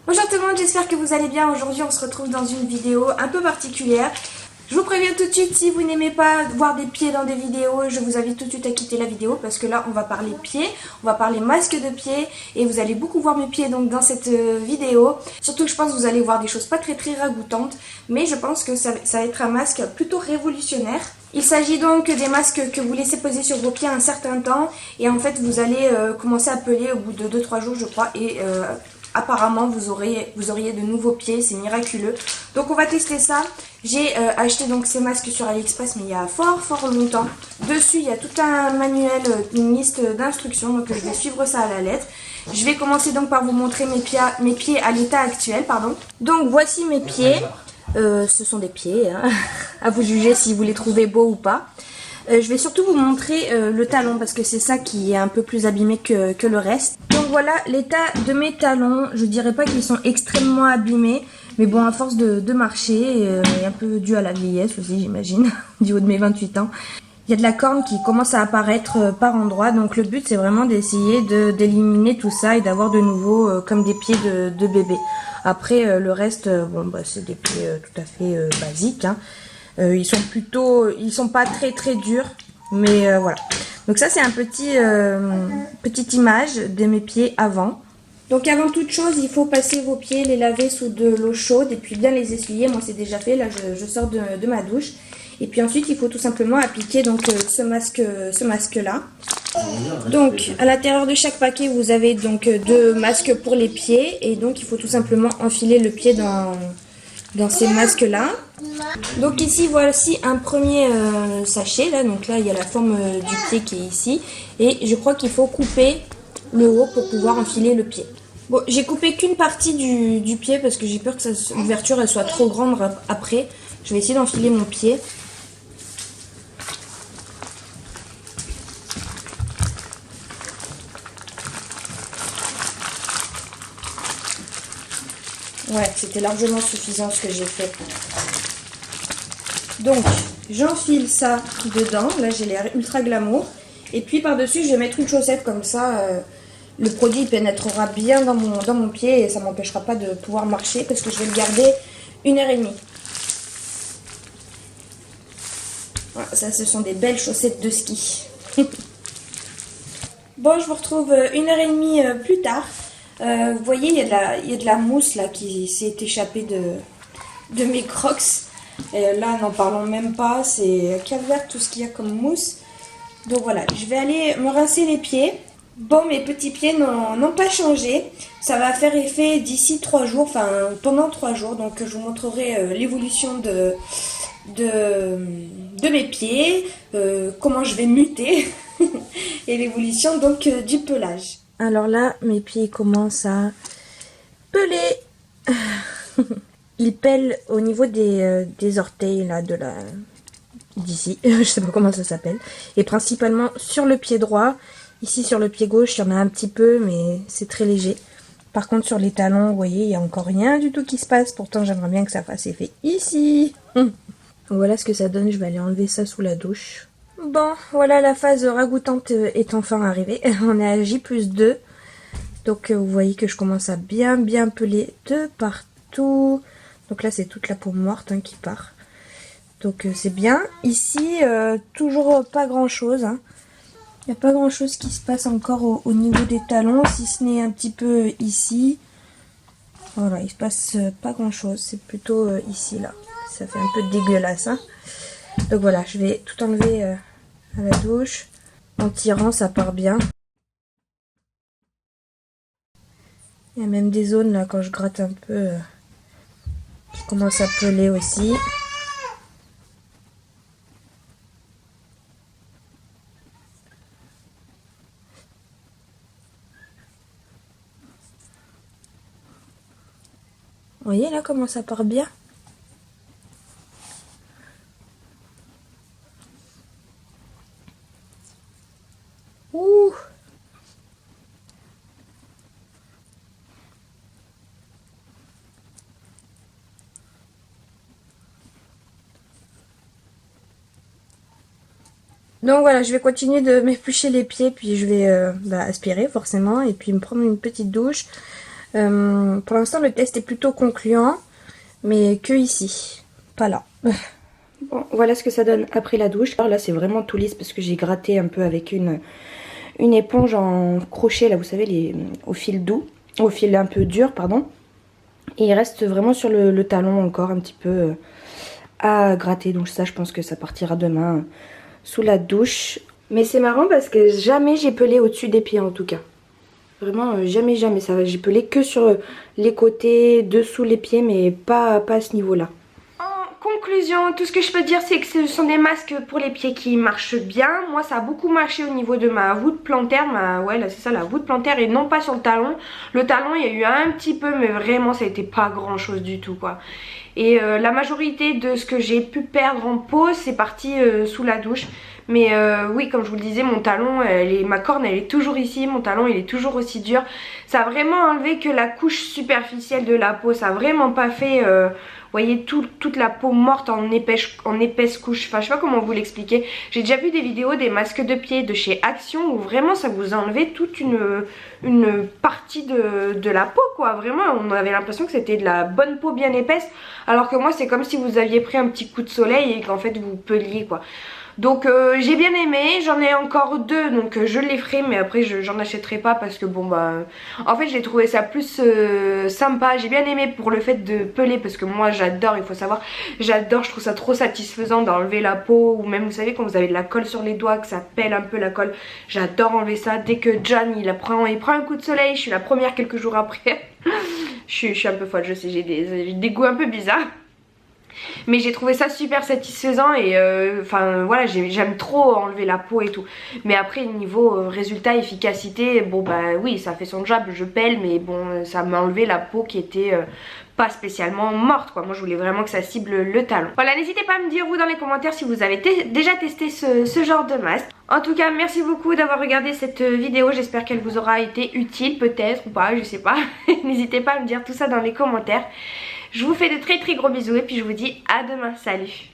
Bonjour tout le monde, j'espère que vous allez bien. Aujourd'hui on se retrouve dans une vidéo un peu particulière. Je vous préviens tout de suite, si vous n'aimez pas voir des pieds dans des vidéos, je vous invite tout de suite à quitter la vidéo parce que là on va parler pieds, on va parler masque de pieds et vous allez beaucoup voir mes pieds donc dans cette vidéo. Surtout que je pense que vous allez voir des choses pas très ragoûtantes, mais je pense que ça va être un masque plutôt révolutionnaire. Il s'agit donc des masques que vous laissez poser sur vos pieds un certain temps et en fait vous allez commencer à peler au bout de 2-3 jours je crois et apparemment vous auriez de nouveaux pieds, c'est miraculeux. Donc on va tester ça. J'ai acheté donc ces masques sur AliExpress mais il y a fort longtemps. Dessus il y a tout un manuel, une liste d'instructions, donc je vais suivre ça à la lettre. Je vais commencer donc par vous montrer mes pieds à l'état actuel, pardon. Donc voici mes pieds. Ce sont des pieds, hein. À vous juger si vous les trouvez beaux ou pas. Je vais surtout vous montrer le talon parce que c'est ça qui est un peu plus abîmé que le reste. Donc voilà l'état de mes talons. Je dirais pas qu'ils sont extrêmement abîmés, mais bon, à force de marcher, et un peu dû à la vieillesse aussi j'imagine, du haut de mes 28 ans. Il y a de la corne qui commence à apparaître par endroits, donc le but c'est vraiment d'essayer d'éliminer tout ça et d'avoir de nouveau comme des pieds de bébé. Après le reste, bon bah c'est des pieds tout à fait basiques, hein. Ils sont pas très durs, mais voilà. Donc ça c'est un petite image de mes pieds avant. Donc avant toute chose, il faut passer vos pieds, les laver sous de l'eau chaude et puis bien les essuyer. Moi c'est déjà fait, là je sors de ma douche. Et puis ensuite il faut tout simplement appliquer donc ce masque là. Donc à l'intérieur de chaque paquet vous avez donc 2 masques pour les pieds et donc il faut tout simplement enfiler le pied dans ces masques là. Donc ici voici un premier sachet là, donc là il y a la forme du pied qui est ici et je crois qu'il faut couper le haut pour pouvoir enfiler le pied. Bon, j'ai coupé qu'une partie du pied parce que j'ai peur que l'ouverture elle soit trop grande après. Je vais essayer d'enfiler mon pied. Ouais, c'était largement suffisant ce que j'ai fait. Donc, j'enfile ça dedans. Là, j'ai l'air ultra glamour. Et puis, par-dessus, je vais mettre une chaussette comme ça. Le produit pénétrera bien dans mon pied et ça m'empêchera pas de pouvoir marcher parce que je vais le garder 1h30. Voilà, ça, ce sont des belles chaussettes de ski. Bon, je vous retrouve 1h30 plus tard. Vous voyez, il y a de la mousse là qui s'est échappée de mes crocs. Et là, n'en parlons même pas, c'est calvaire tout ce qu'il y a comme mousse. Donc voilà, je vais aller me rincer les pieds. Bon, mes petits pieds n'ont pas changé. Ça va faire effet d'ici 3 jours, enfin pendant 3 jours. Donc je vous montrerai l'évolution de mes pieds, comment je vais muter et l'évolution donc du pelage. Alors là, mes pieds commencent à peler. Ils pèlent au niveau des orteils là, d'ici, je sais pas comment ça s'appelle, et principalement sur le pied droit. Ici sur le pied gauche, il y en a un petit peu, mais c'est très léger. Par contre sur les talons, vous voyez, il n'y a encore rien du tout qui se passe. Pourtant j'aimerais bien que ça fasse effet ici. Voilà ce que ça donne, je vais aller enlever ça sous la douche. Bon, voilà, la phase ragoûtante est enfin arrivée. On est à J+2. Donc vous voyez que je commence à bien peler de partout. Donc là c'est toute la peau morte hein, qui part. Donc c'est bien. Ici, toujours pas grand chose. Hein. Il n'y a pas grand chose qui se passe encore au niveau des talons, si ce n'est un petit peu ici. Voilà, il se passe pas grand chose. C'est plutôt ici là. Ça fait un peu dégueulasse. Hein. Donc voilà, je vais tout enlever à la douche. En tirant, ça part bien. Il y a même des zones là, quand je gratte un peu, qui commencent à peler aussi. Vous voyez là comment ça part bien? Ouh! Donc voilà, je vais continuer de m'éplucher les pieds, puis je vais aspirer forcément, et puis me prendre une petite douche. Pour l'instant le test est plutôt concluant, mais que ici, pas là. Bon, voilà ce que ça donne après la douche. Alors là c'est vraiment tout lisse parce que j'ai gratté un peu avec une éponge en crochet, là vous savez, au fil doux, au fil un peu dur, pardon. Et il reste vraiment sur le talon encore un petit peu à gratter. Donc ça je pense que ça partira demain sous la douche. Mais c'est marrant parce que jamais j'ai pelé au-dessus des pieds en tout cas. Vraiment jamais ça, j'ai pelé que sur les côtés, dessous les pieds, mais pas à ce niveau là. Conclusion, tout ce que je peux dire c'est que ce sont des masques pour les pieds qui marchent bien. Moi ça a beaucoup marché au niveau de ma voûte plantaire, ouais là c'est ça, la voûte plantaire, et non pas sur le talon. Le talon il y a eu un petit peu, mais vraiment ça a été pas grand chose du tout quoi. Et la majorité de ce que j'ai pu perdre en peau c'est parti sous la douche. Mais oui, comme je vous le disais, mon talon, ma corne elle est toujours ici, mon talon il est toujours aussi dur. Ça a vraiment enlevé que la couche superficielle de la peau, ça a vraiment pas fait, vous voyez, toute la peau morte en épaisse couche. Enfin, je sais pas comment vous l'expliquer. J'ai déjà vu des vidéos des masques de pied de chez Action où vraiment ça vous enlevait toute une partie de la peau quoi. Vraiment, on avait l'impression que c'était de la bonne peau bien épaisse. Alors que moi, c'est comme si vous aviez pris un petit coup de soleil et qu'en fait vous peliez quoi. Donc j'ai bien aimé, j'en ai encore deux, donc je les ferai, mais après j'en achèterai pas parce que bon bah en fait j'ai trouvé ça plus sympa. J'ai bien aimé pour le fait de peler parce que moi j'adore, il faut savoir, j'adore, je trouve ça trop satisfaisant d'enlever la peau, ou même vous savez quand vous avez de la colle sur les doigts, que ça pèle un peu la colle, j'adore enlever ça. Dès que John il prend un coup de soleil, je suis la première quelques jours après. je suis un peu folle, je sais, j'ai des goûts un peu bizarres. Mais j'ai trouvé ça super satisfaisant et enfin voilà, j'aime trop enlever la peau et tout. Mais après niveau résultat, efficacité, bon bah oui ça fait son job, je pèle, mais bon ça m'a enlevé la peau qui était pas spécialement morte quoi. Moi je voulais vraiment que ça cible le talon. Voilà, n'hésitez pas à me dire vous dans les commentaires si vous avez déjà testé ce genre de masque. En tout cas merci beaucoup d'avoir regardé cette vidéo, j'espère qu'elle vous aura été utile peut-être ou pas, je sais pas. N'hésitez pas à me dire tout ça dans les commentaires. Je vous fais de très très gros bisous et puis je vous dis à demain, salut!